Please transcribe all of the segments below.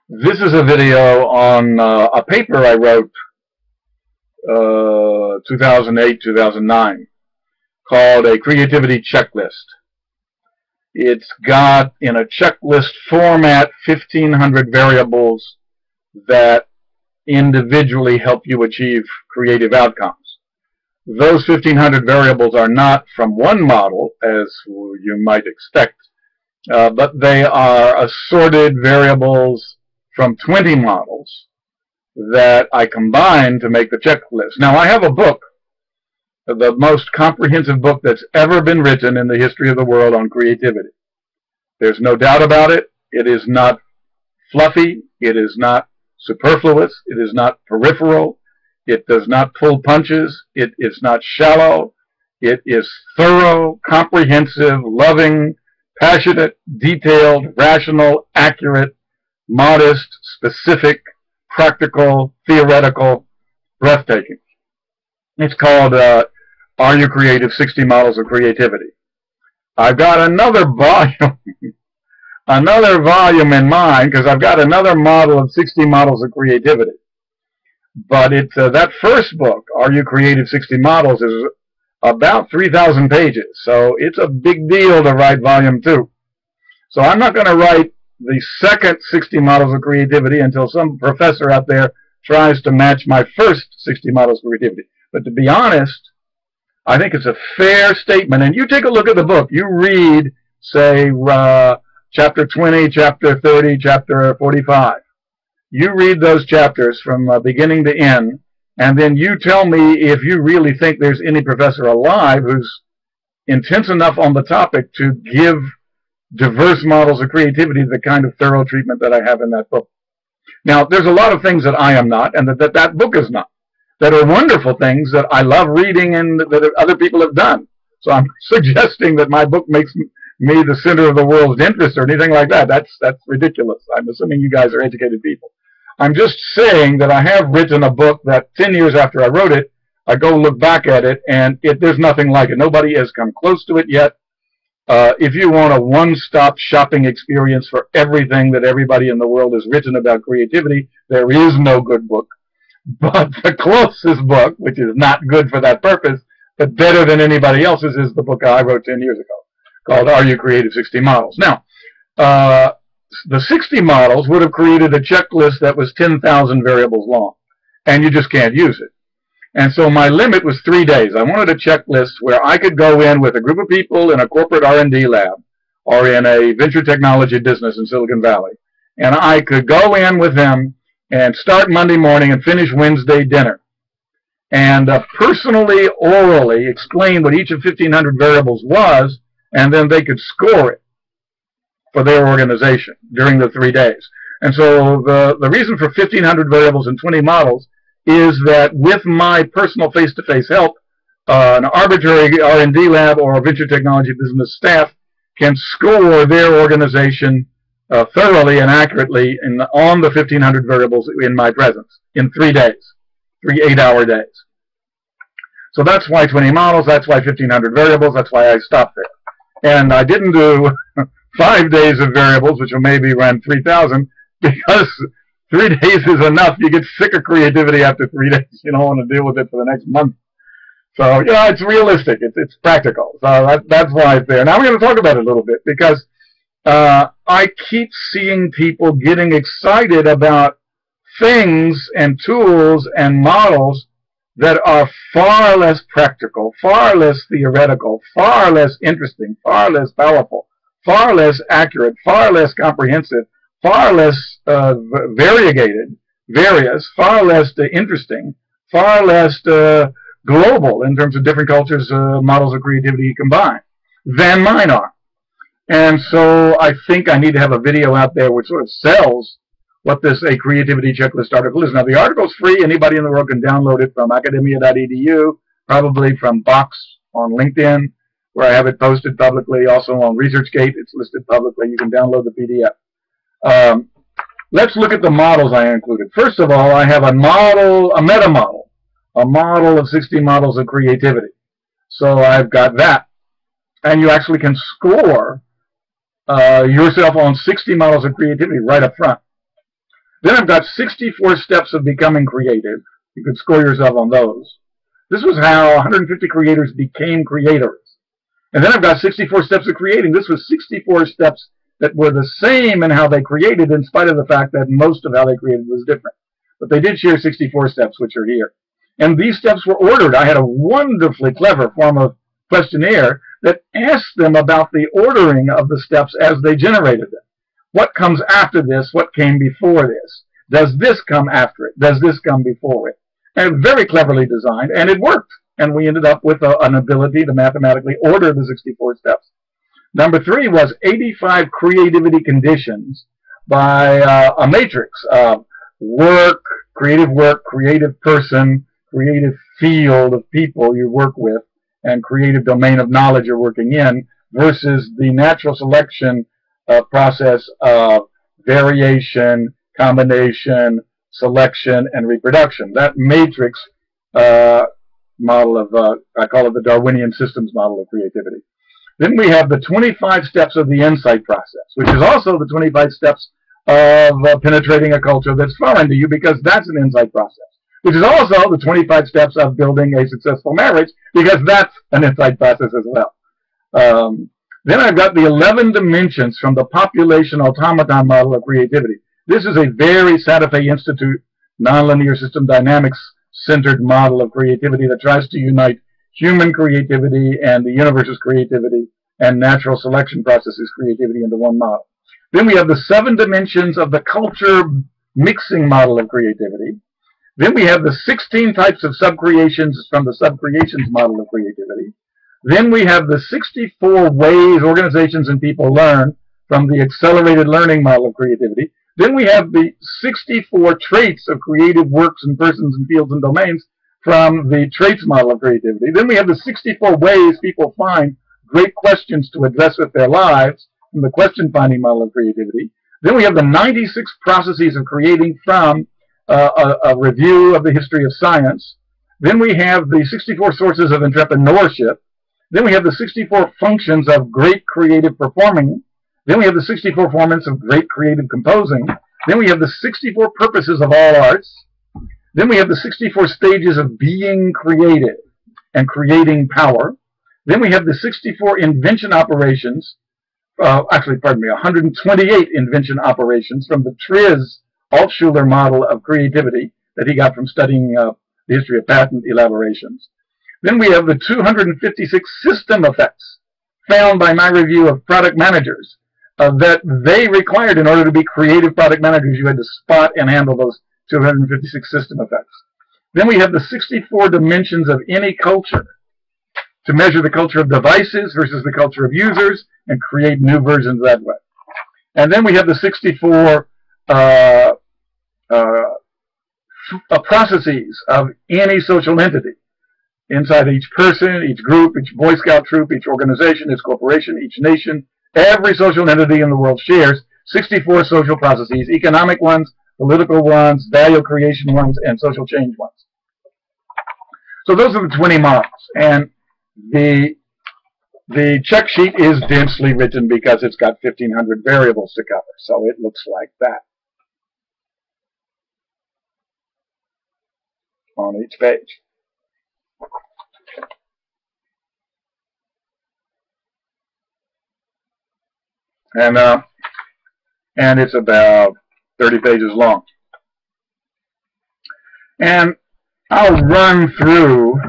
This is a video on a paper I wrote 2008, 2009 called a creativity checklist. It's got in a checklist format 1,500 variables that individually help you achieve creative outcomes. Those 1,500 variables are not from one model, as you might expect, but they are assorted variables from 20 models that I combined to make the checklist. Now, I have a book, the most comprehensive book that's ever been written in the history of the world on creativity. There's no doubt about it. It is not fluffy. It is not superfluous. It is not peripheral. It does not pull punches. It is not shallow. It is thorough, comprehensive, loving, passionate, detailed, rational, accurate, modest, specific, practical, theoretical, breathtaking. It's called Are You Creative? 60 Models of Creativity. I've got another volume, in mind, because I've got another model of 60 Models of Creativity. But it's that first book, Are You Creative? 60 Models, is about 3,000 pages. So it's a big deal to write volume 2. So I'm not going to write the second 60 Models of Creativity until some professor out there tries to match my first 60 Models of Creativity. But to be honest, I think it's a fair statement. And you take a look at the book. You read, say, chapter 20, chapter 30, chapter 45. You read those chapters from beginning to end, and then you tell me if you really think there's any professor alive who's intense enough on the topic to give diverse models of creativity the kind of thorough treatment that I have in that book. Now, there's a lot of things that I am not, and that book is not, that are wonderful things that I love reading and that other people have done. So I'm suggesting that my book makes me the center of the world's interest or anything like that. That's ridiculous. I'm assuming you guys are educated people. I'm just saying that I have written a book that 10 years after I wrote it, I go look back at it, and there's nothing like it. Nobody has come close to it yet. If you want a one-stop shopping experience for everything that everybody in the world has written about creativity, there is no good book. But the closest book, which is not good for that purpose, but better than anybody else's, is the book I wrote 10 years ago, called Are You Creative? 60 Models. Now, the 60 models would have created a checklist that was 10,000 variables long, and you just can't use it. And so my limit was 3 days. I wanted a checklist where I could go in with a group of people in a corporate R&D lab or in a venture technology business in Silicon Valley, and I could go in with them and start Monday morning and finish Wednesday dinner, and personally, orally explain what each of 1,500 variables was, and then they could score it for their organization during the 3 days. And so the reason for 1,500 variables and 20 models is that with my personal face-to-face help, an arbitrary R&D lab or a venture technology business staff can score their organization thoroughly and accurately on the 1,500 variables in my presence in 3 days, 3 8-hour days. So that's why 20 models, that's why 1,500 variables, that's why I stopped there. And I didn't do 5 days of variables, which will maybe run 3,000, because 3 days is enough. You get sick of creativity after 3 days. You don't want to deal with it for the next month. So, yeah, it's realistic. It's practical. So that's why it's there. Now we're going to talk about it a little bit, because I keep seeing people getting excited about things and tools and models that are far less practical, far less theoretical, far less interesting, far less powerful, far less accurate, far less comprehensive, far less variegated, various, far less interesting, far less global in terms of different cultures, models of creativity combined than mine are. And so I think I need to have a video out there which sort of sells what this A Creativity Checklist article is. Now, the article's free. Anybody in the world can download it from academia.edu, probably from Box on LinkedIn, where I have it posted publicly. Also on ResearchGate, it's listed publicly. You can download the PDF. Let's look at the models I included. First of all, I have a model, a meta model, a model of 60 models of creativity. So I've got that. And you actually can score yourself on 60 models of creativity right up front. Then I've got 64 steps of becoming creative. You could score yourself on those. This was how 150 creators became creators. And then I've got 64 steps of creating. This was 64 steps that were the same in how they created, in spite of the fact that most of how they created was different. But they did share 64 steps, which are here. And these steps were ordered. I had a wonderfully clever form of questionnaire that asked them about the ordering of the steps as they generated them. What comes after this? What came before this? Does this come after it? Does this come before it? And very cleverly designed, and it worked. And we ended up with an ability to mathematically order the 64 steps. Number 3 was 85 creativity conditions by a matrix of work, creative person, creative field of people you work with, and creative domain of knowledge you're working in, versus the natural selection process of variation, combination, selection, and reproduction. That matrix model of, I call it the Darwinian systems model of creativity. Then we have the 25 steps of the insight process, which is also the 25 steps of penetrating a culture that's foreign to you, because that's an insight process, which is also the 25 steps of building a successful marriage, because that's an insight process as well. Then I've got the 11 dimensions from the population automaton model of creativity. This is a very Santa Fe Institute nonlinear system dynamics centered model of creativity that tries to unite human creativity and the universe's creativity and natural selection processes creativity into one model. Then we have the 7 dimensions of the culture mixing model of creativity. Then we have the 16 types of subcreations from the subcreations model of creativity. Then we have the 64 ways organizations and people learn from the accelerated learning model of creativity. Then we have the 64 traits of creative works and persons and fields and domains from the traits model of creativity. Then we have the 64 ways people find great questions to address with their lives from the question finding model of creativity. Then we have the 96 processes of creating from a review of the history of science. Then we have the 64 sources of entrepreneurship. Then we have the 64 functions of great creative performing. Then we have the 64 formats of great creative composing. Then we have the 64 purposes of all arts. Then we have the 64 stages of being creative and creating power. Then we have the 64 invention operations, 128 invention operations from the Triz Altshuler model of creativity that he got from studying the history of patent elaborations. Then we have the 256 system effects found by my review of product managers that they required in order to be creative product managers. You had to spot and handle those 256 system effects. Then we have the 64 dimensions of any culture to measure the culture of devices versus the culture of users and create new versions that way. And then we have the 64 processes of any social entity inside each person, each group, each Boy Scout troop, each organization, each corporation, each nation. Every social entity in the world shares 64 social processes, economic ones, political ones, value creation ones, and social change ones. So those are the 20 models. And the check sheet is densely written because it's got 1,500 variables to cover. So it looks like that on each page. And it's about 30 pages long. And I'll run through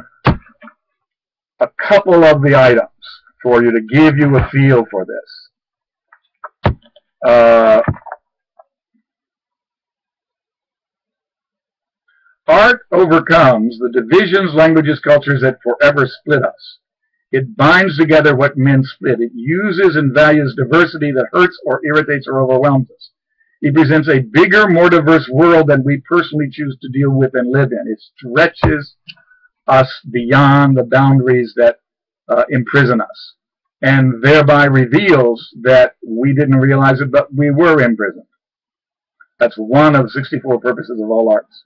a couple of the items for you to give you a feel for this. Art overcomes the divisions, languages, cultures that forever split us. It binds together what men split. It uses and values diversity that hurts or irritates or overwhelms us. It presents a bigger, more diverse world than we personally choose to deal with and live in. It stretches us beyond the boundaries that imprison us, and thereby reveals that we didn't realize it, but we were imprisoned. That's one of 64 purposes of all arts.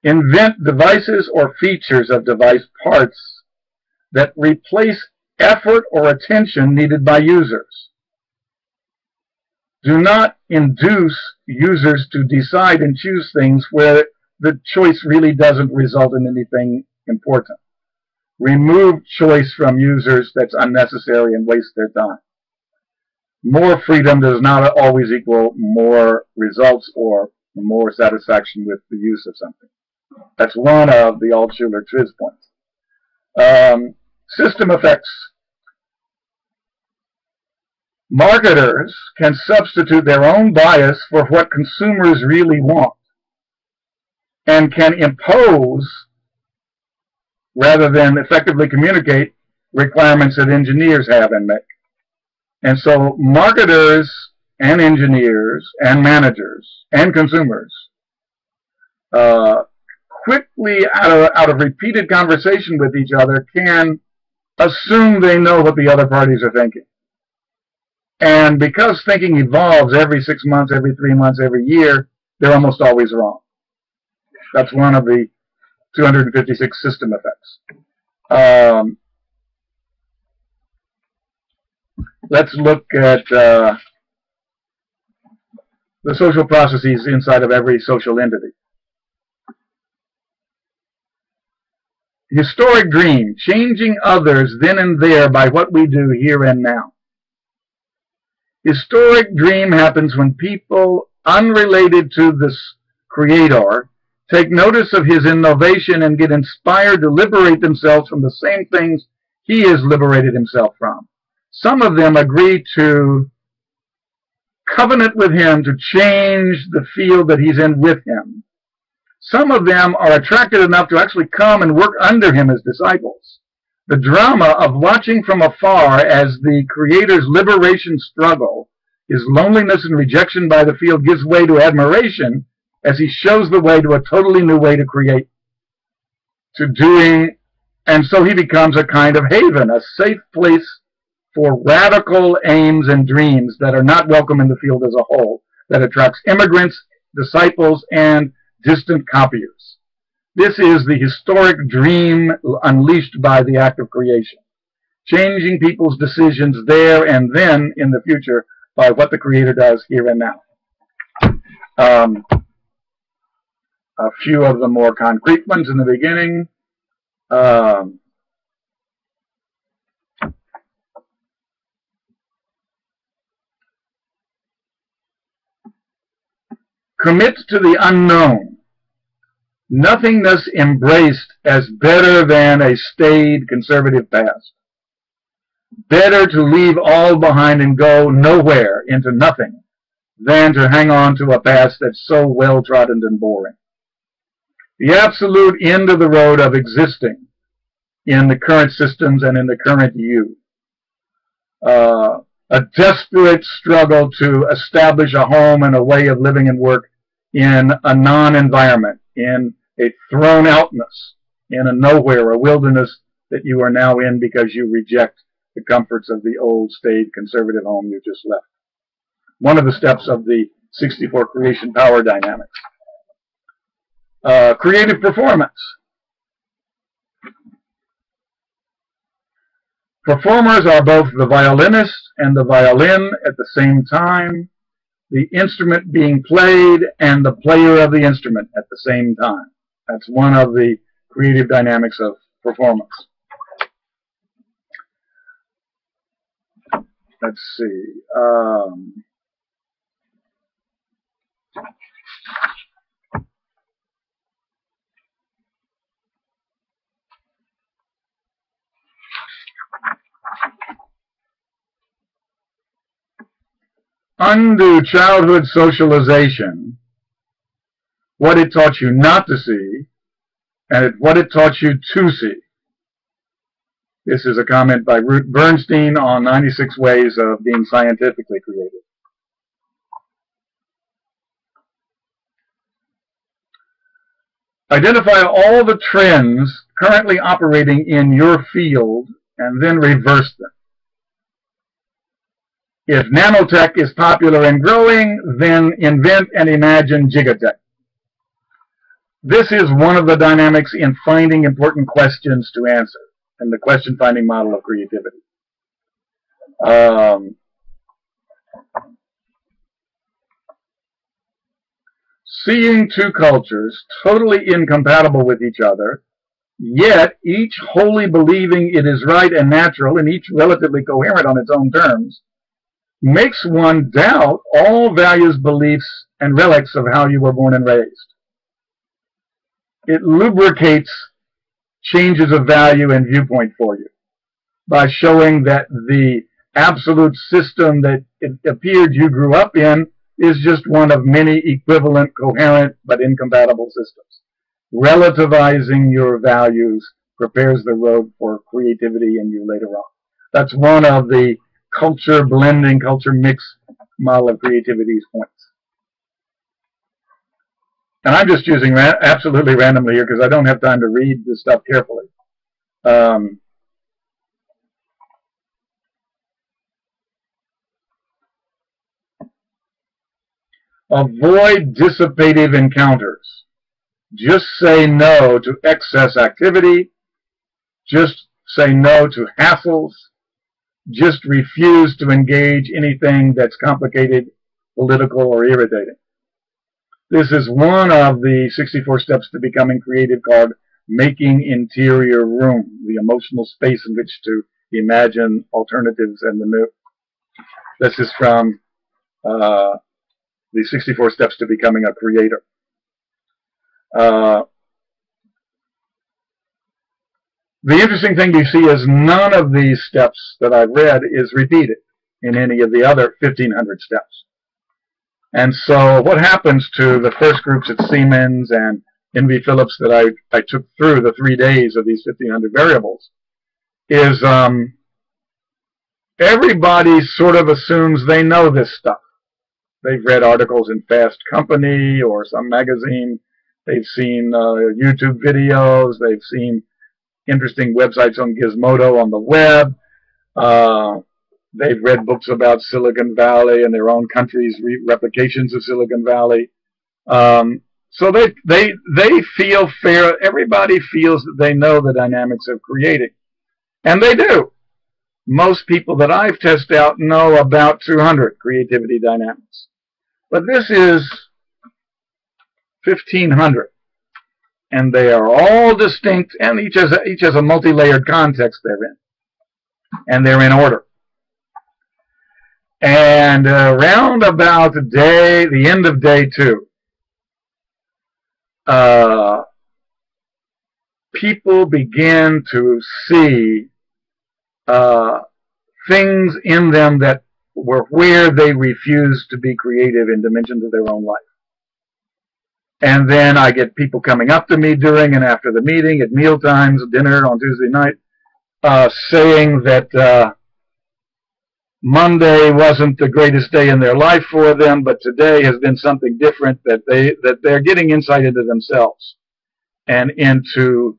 Invent devices or features of device parts that replace effort or attention needed by users. Do not induce users to decide and choose things where the choice really doesn't result in anything important. Remove choice from users that's unnecessary and waste their time. More freedom does not always equal more results or more satisfaction with the use of something. That's one of the Altshuler-Twiss points. System effects. Marketers can substitute their own bias for what consumers really want and can impose, rather than effectively communicate, requirements that engineers have and make. And so marketers and engineers and managers and consumers quickly, out of repeated conversation with each other, can assume they know what the other parties are thinking. And because thinking evolves every 6 months, every 3 months, every year, they're almost always wrong. That's one of the 256 system effects. Let's look at the social processes inside of every social entity. Historic dream, changing others then and there by what we do here and now. Historic dream happens when people unrelated to this creator take notice of his innovation and get inspired to liberate themselves from the same things he has liberated himself from. Some of them agree to covenant with him to change the field that he's in with him. Some of them are attracted enough to actually come and work under him as disciples. The drama of watching from afar as the Creator's liberation struggle, his loneliness and rejection by the field, gives way to admiration as he shows the way to a totally new way to create, to doing, and so he becomes a kind of haven, a safe place for radical aims and dreams that are not welcome in the field as a whole, that attracts immigrants, disciples, and distant copiers. This is the historic dream unleashed by the act of creation, changing people's decisions there and then in the future by what the Creator does here and now. A few of the more concrete ones in the beginning. Commit to the unknown. Nothingness embraced as better than a staid conservative past. Better to leave all behind and go nowhere into nothing than to hang on to a past that's so well-trodden and boring. The absolute end of the road of existing in the current systems and in the current you. A desperate struggle to establish a home and a way of living and work in a non-environment, in a thrown-outness, in a nowhere, a wilderness that you are now in because you reject the comforts of the old, staid, conservative home you just left. One of the steps of the 64 creation power dynamics. Creative performance. Performers are both the violinist and the violin at the same time, the instrument being played and the player of the instrument at the same time. That's one of the creative dynamics of performance. Let's see. Undo childhood socialization, what it taught you not to see, and what it taught you to see. This is a comment by Ruth Bernstein on 96 Ways of Being Scientifically Creative. Identify all the trends currently operating in your field and then reverse them. If nanotech is popular and growing, then invent and imagine gigatech. This is one of the dynamics in finding important questions to answer in the question-finding model of creativity. seeing two cultures totally incompatible with each other, yet each wholly believing it is right and natural and each relatively coherent on its own terms, makes one doubt all values, beliefs, and relics of how you were born and raised. It lubricates changes of value and viewpoint for you by showing that the absolute system that it appeared you grew up in is just one of many equivalent, coherent, but incompatible systems. Relativizing your values prepares the road for creativity in you later on. That's one of the culture blending, culture mix model of creativity's points. And I'm just choosing absolutely randomly here because I don't have time to read this stuff carefully. Avoid dissipative encounters. Just say no to excess activity. Just say no to hassles. Just refuse to engage anything that's complicated, political, or irritating. This is one of the 64 steps to becoming creative called making interior room, the emotional space in which to imagine alternatives and the new. This is from the 64 steps to becoming a creator. The interesting thing you see is none of these steps that I've read is repeated in any of the other 1,500 steps. And so what happens to the first groups at Siemens and Envy Phillips that I took through the 3 days of these 1,500 variables is everybody sort of assumes they know this stuff. They've read articles in Fast Company or some magazine. They've seen YouTube videos. They've seen interesting websites on Gizmodo on the web. They've read books about Silicon Valley and their own countries' replications of Silicon Valley. So they feel fair. Everybody feels that they know the dynamics of creating. And they do. Most people that I've tested out know about 200 creativity dynamics. But this is 1,500. And they are all distinct, and each has a multi-layered context they're in. And they're in order. And around about the end of day 2, people begin to see things in them that were where they refused to be creative in dimensions of their own life. And then I get people coming up to me during and after the meeting, at meal times, dinner on Tuesday night, saying that Monday wasn't the greatest day in their life for them, but today has been something different, that they're getting insight into themselves and into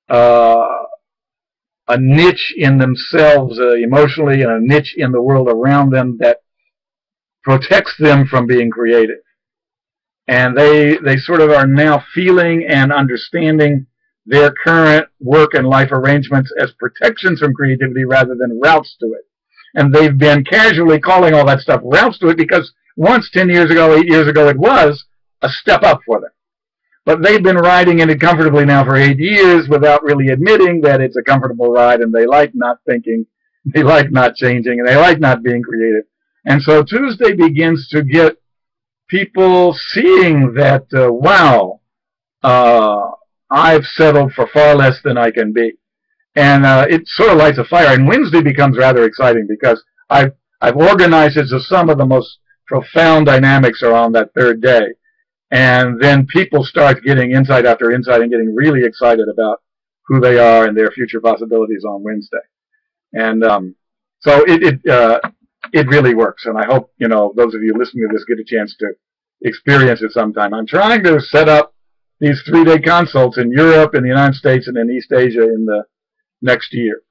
a niche in themselves emotionally and a niche in the world around them that protects them from being creative. And they sort of are now feeling and understanding their current work and life arrangements as protections from creativity rather than routes to it. And they've been casually calling all that stuff routes to it because once 10 years ago, 8 years ago, it was a step up for them. But they've been riding in it comfortably now for 8 years without really admitting that it's a comfortable ride, and they like not thinking, they like not changing, and they like not being creative. And so Tuesday begins to get people seeing that, wow, I've settled for far less than I can be. And it sort of lights a fire. And Wednesday becomes rather exciting because I've organized it so some of the most profound dynamics are on that third day. And then people start getting insight after insight and getting really excited about who they are and their future possibilities on Wednesday. And so it really works. And I hope, you know, those of you listening to this get a chance to experience it sometime. I'm trying to set up these 3-day consults in Europe, in the United States, and in East Asia in the next year.